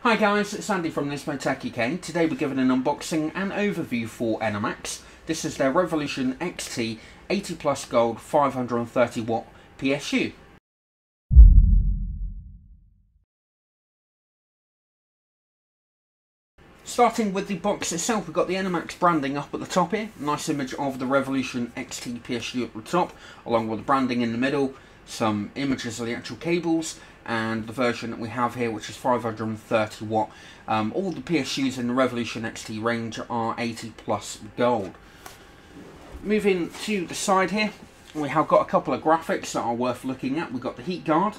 Hi guys, it's Andy from Nismo Tech UK. Today we're giving an unboxing and overview for Enermax. This is their Revolution X't 80 Plus Gold 530W PSU. Starting with the box itself, we've got the Enermax branding up at the top here. Nice image of the Revolution X't PSU at the top, along with the branding in the middle. Some images of the actual cables, and the version that we have here, which is 530W. All the PSUs in the Revolution X't range are 80 plus gold. Moving to the side here, we have got a couple of graphics that are worth looking at. We've got the heat guard,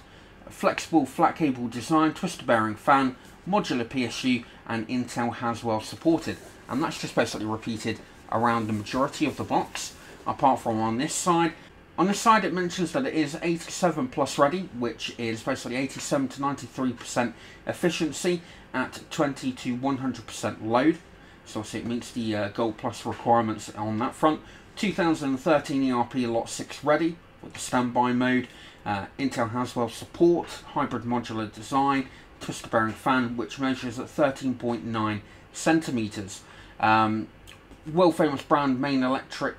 a flexible flat cable design, twister bearing fan, modular PSU, and Intel Haswell supported. And that's just basically repeated around the majority of the box, apart from on this side. On this side it mentions that it is 87 plus ready, which is basically 87 to 93% efficiency at 20 to 100% load. So obviously it meets the Gold Plus requirements on that front. 2013 ERP Lot 6 ready with the standby mode. Intel Haswell support, hybrid modular design, twister bearing fan which measures at 13.9 centimeters. World famous brand main electrolytic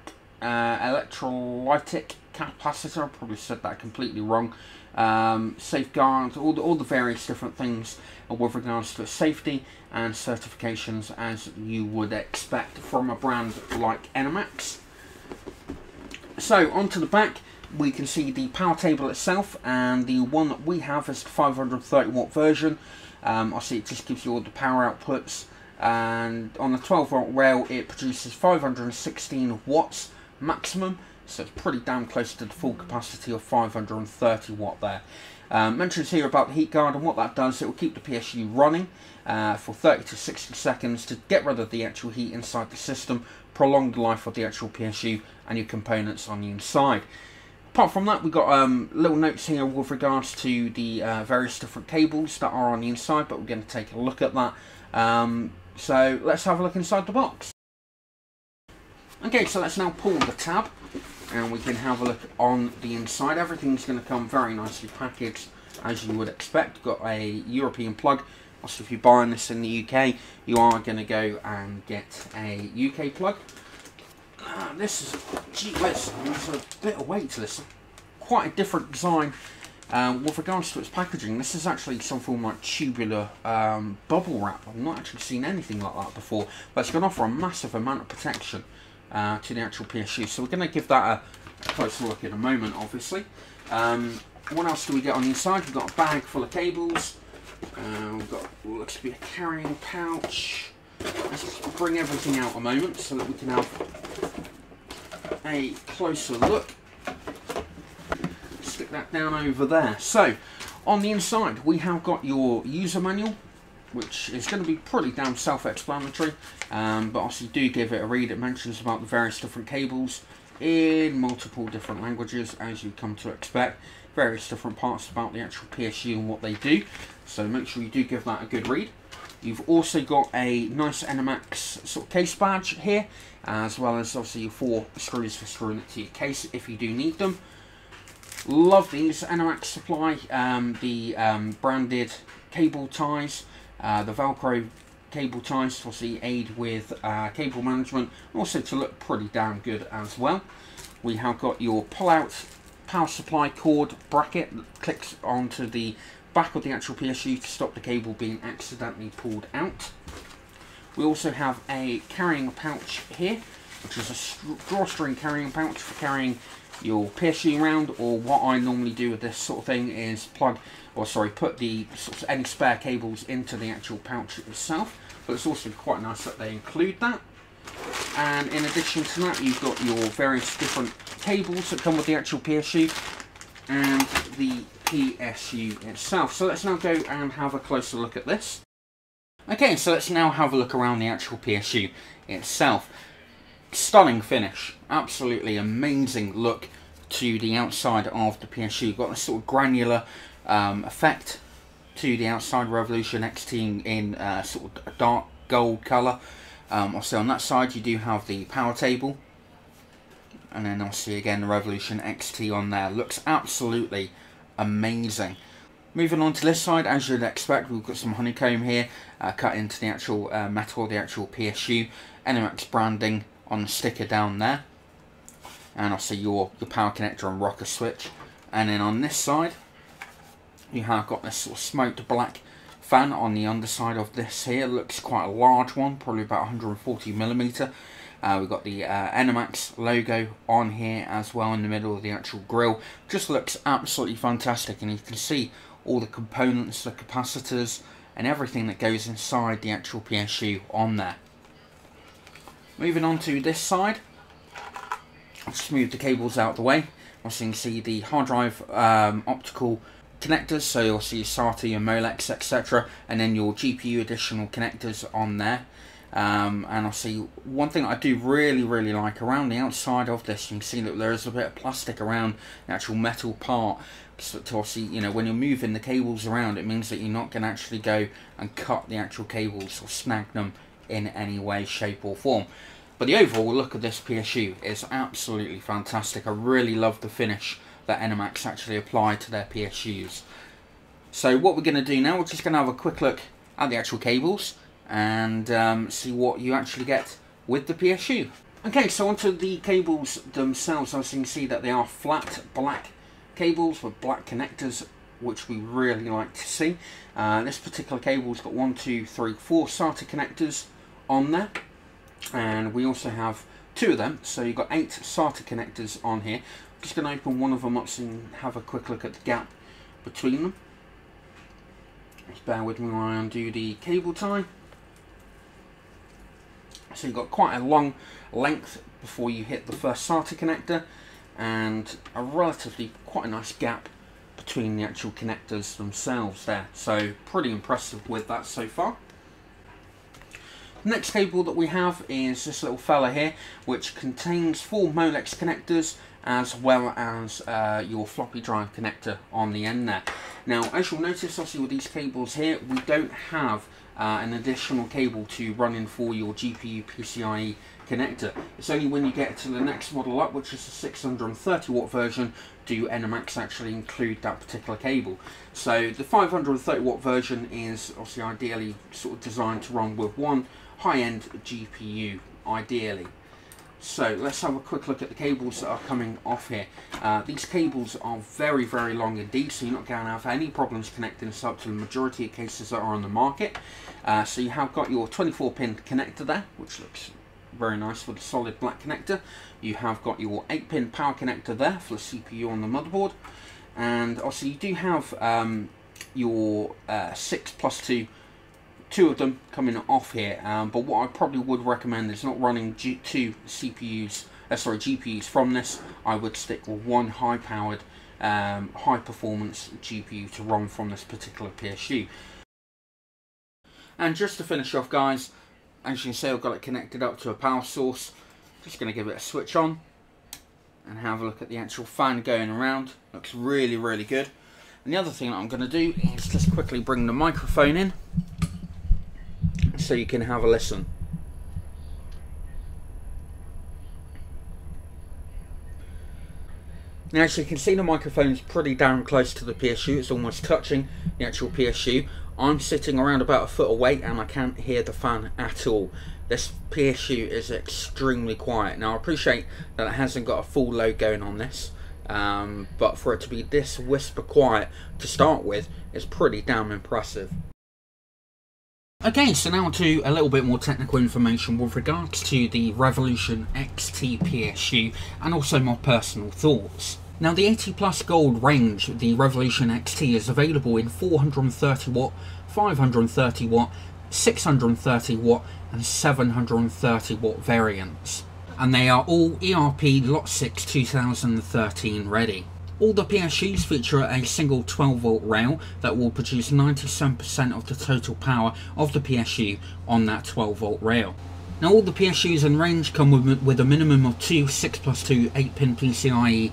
capacitor, I probably said that completely wrong. Safeguards, all the various different things with regards to safety and certifications as you would expect from a brand like Enermax. So onto the back, we can see the power table itself, and the one that we have is the 530W version. Obviously it just gives you all the power outputs, and on the 12V rail it produces 516 watts maximum, so it's pretty damn close to the full capacity of 530W there. Mentions here about the heat guard, and what that does, it will keep the PSU running for 30 to 60 seconds to get rid of the actual heat inside the system, prolong the life of the actual PSU and your components on the inside. Apart from that, we've got little notes here with regards to the various different cables that are on the inside, but we're going to take a look at that. So let's have a look inside the box. Okay, so let's now pull the tab and we can have a look on the inside. Everything's going to come very nicely packaged as you would expect. Got a European plug. Also, if you're buying this in the UK, you are going to go and get a UK plug. This is, gee whiz, there's a bit of weight to this. Quite a different design with regards to its packaging. This is actually some form of like tubular bubble wrap. I've not actually seen anything like that before, but it's going to offer a massive amount of protection to the actual PSU. So we're going to give that a closer look in a moment, obviously. What else do we get on the inside? We've got a bag full of cables. We've got what looks to be a carrying pouch. Let's just bring everything out a moment so that we can have a closer look. Stick that down over there. So on the inside we have got your user manual, which is going to be pretty damn self-explanatory, but obviously do give it a read. It mentions about the various different cables in multiple different languages, as you come to expect. Various different parts about the actual PSU and what they do, so make sure you do give that a good read. You've also got a nice Enermax sort of case badge here, as well as obviously your 4 screws for screwing it to your case if you do need them. Love these. Enermax supply the branded cable ties, the Velcro cable ties to obviously aid with cable management, also to look pretty damn good as well. We have got your pull-out power supply cord bracket that clicks onto the back of the actual PSU to stop the cable being accidentally pulled out. We also have a carrying pouch here, which is a drawstring carrying pouch for carrying your PSU around, or what I normally do with this sort of thing is put the sort of any spare cables into the actual pouch itself. But it's also quite nice that they include that. And in addition to that, you've got your various different cables that come with the actual PSU and the PSU itself. So let's now go and have a closer look at this. Okay, so let's now have a look around the actual PSU itself. Stunning finish, absolutely amazing look to the outside of the PSU. You've got this sort of granular effect to the outside Revolution X't in sort of a dark gold colour. Also on that side you do have the power table, and then obviously again the Revolution X't on there. Looks absolutely amazing. Moving on to this side, as you'd expect, we've got some honeycomb here cut into the actual metal, the actual PSU, Enermax branding on the sticker down there, and also your power connector and rocker switch. And then on this side, you have got this sort of smoked black fan on the underside of this here. It looks quite a large one, probably about 140mm. We've got the Enermax logo on here as well in the middle of the actual grille. Just looks absolutely fantastic, and you can see all the components, the capacitors and everything that goes inside the actual PSU on there. Moving on to this side, I'll just move the cables out of the way. Also you can see the hard drive optical connectors, so you'll see your SATA, your Molex, etc., and then your GPU additional connectors on there. And I'll see one thing I do really like around the outside of this. You can see that there is a bit of plastic around the actual metal part, so to obviously, you know, when you're moving the cables around, it means that you're not going to actually go and cut the actual cables or snag them in any way, shape or form. But the overall look of this PSU is absolutely fantastic. I really love the finish that Enermax actually applied to their PSUs. So what we're going to do now, we're just going to have a quick look at the actual cables and see what you actually get with the PSU. Okay, so onto the cables themselves. As you can see that they are flat black cables with black connectors, which we really like to see. This particular cable's got 1, 2, 3, 4 SATA connectors on there, and we also have 2 of them, so you've got 8 SATA connectors on here. I'm just going to open one of them up so you can have a quick look at the gap between them. Just bear with me while I undo the cable tie. So you've got quite a long length before you hit the first SATA connector, and a relatively quite a nice gap between the actual connectors themselves there. So pretty impressive with that so far. The next cable that we have is this little fella here, which contains 4 Molex connectors as well as your floppy drive connector on the end there. Now, as you'll notice, obviously with these cables here, we don't have an additional cable to run in for your GPU PCIe connector. It's only when you get to the next model up, which is the 630W version, do Enermax actually include that particular cable. So the 530W version is obviously ideally sort of designed to run with one high-end GPU, ideally. So let's have a quick look at the cables that are coming off here. These cables are very long indeed, so you're not going to have any problems connecting this up to the majority of cases that are on the market. So you have got your 24-pin connector there, which looks very nice with a solid black connector. You have got your 8-pin power connector there for the CPU on the motherboard, and also you do have your 6+2, 2 of them coming off here, but what I probably would recommend is not running 2 GPUs from this. I would stick with one high-powered, high-performance GPU to run from this particular PSU. And just to finish off, guys, as you can see, I've got it connected up to a power source. Just going to give it a switch on and have a look at the actual fan going around. Looks really good. And the other thing that I'm going to do is just quickly bring the microphone in so you can have a listen. Now, as you can see, the microphone's pretty damn close to the PSU. It's almost touching the actual PSU. I'm sitting around about a foot away and I can't hear the fan at all. This PSU is extremely quiet. Now, I appreciate that it hasn't got a full load going on this, but for it to be this whisper quiet to start with is pretty damn impressive. Okay, so now to a little bit more technical information with regards to the Revolution X't PSU and also my personal thoughts. Now, the 80+ gold range, the Revolution X't, is available in 430W, 530W, 630W and 730W variants, and they are all ERP Lot 6 2013 ready. All the PSUs feature a single 12V rail that will produce 97% of the total power of the PSU on that 12V rail. Now, all the PSUs in range come with a minimum of 2 6+2 8-pin PCIe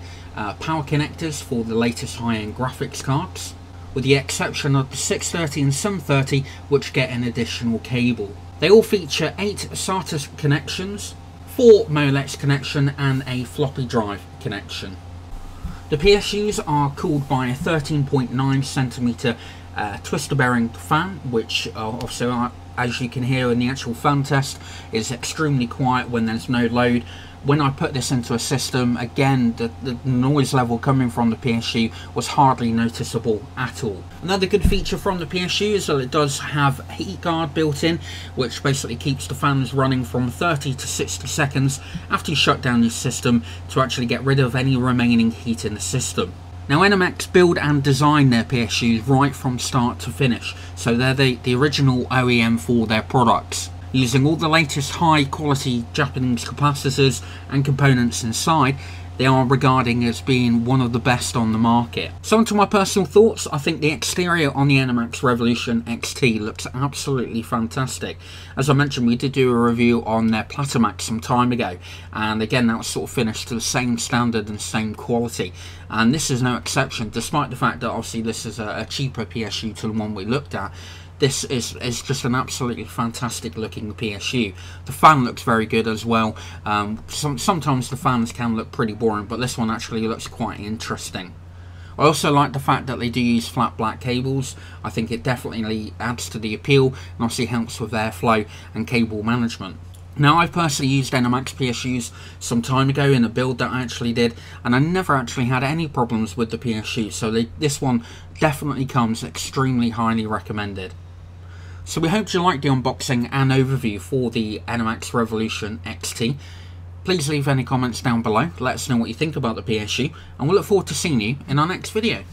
power connectors for the latest high-end graphics cards, with the exception of the 630 and 730, which get an additional cable. They all feature 8 SATA connections, 4 Molex connection and a floppy drive connection. The PSUs are cooled by a 13.9cm twister bearing fan, which also, as you can hear in the actual fan test, is extremely quiet when there's no load. When I put this into a system, again, the noise level coming from the PSU was hardly noticeable at all. Another good feature from the PSU is that it does have a heat guard built in, which basically keeps the fans running from 30 to 60 seconds after you shut down your system to actually get rid of any remaining heat in the system. Now, Enermax build and design their PSUs right from start to finish, so they're the original OEM for their products. Using all the latest high quality Japanese capacitors and components inside, they are regarding as being one of the best on the market. So onto my personal thoughts, I think the exterior on the Enermax Revolution X't looks absolutely fantastic. As I mentioned, we did do a review on their Platamax some time ago, and again that was sort of finished to the same standard and same quality, and this is no exception, despite the fact that obviously this is a cheaper PSU to the one we looked at. This is just an absolutely fantastic looking PSU. The fan looks very good as well. Sometimes the fans can look pretty boring, but this one actually looks quite interesting. I also like the fact that they do use flat black cables. I think it definitely adds to the appeal and obviously helps with airflow and cable management. Now, I've personally used Enermax PSUs some time ago in a build that I actually did, and I never actually had any problems with the PSU, so this one definitely comes extremely highly recommended. So we hope you liked the unboxing and overview for the Enermax Revolution X't. Please leave any comments down below, let us know what you think about the PSU, and we'll look forward to seeing you in our next video.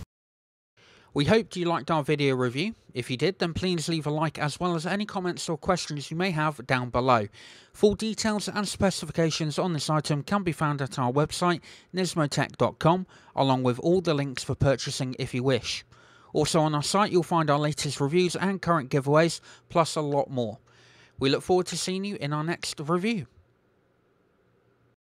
We hope you liked our video review. If you did, then please leave a like, as well as any comments or questions you may have down below. Full details and specifications on this item can be found at our website, nismotech.com, along with all the links for purchasing if you wish. Also on our site you'll find our latest reviews and current giveaways, plus a lot more. We look forward to seeing you in our next review.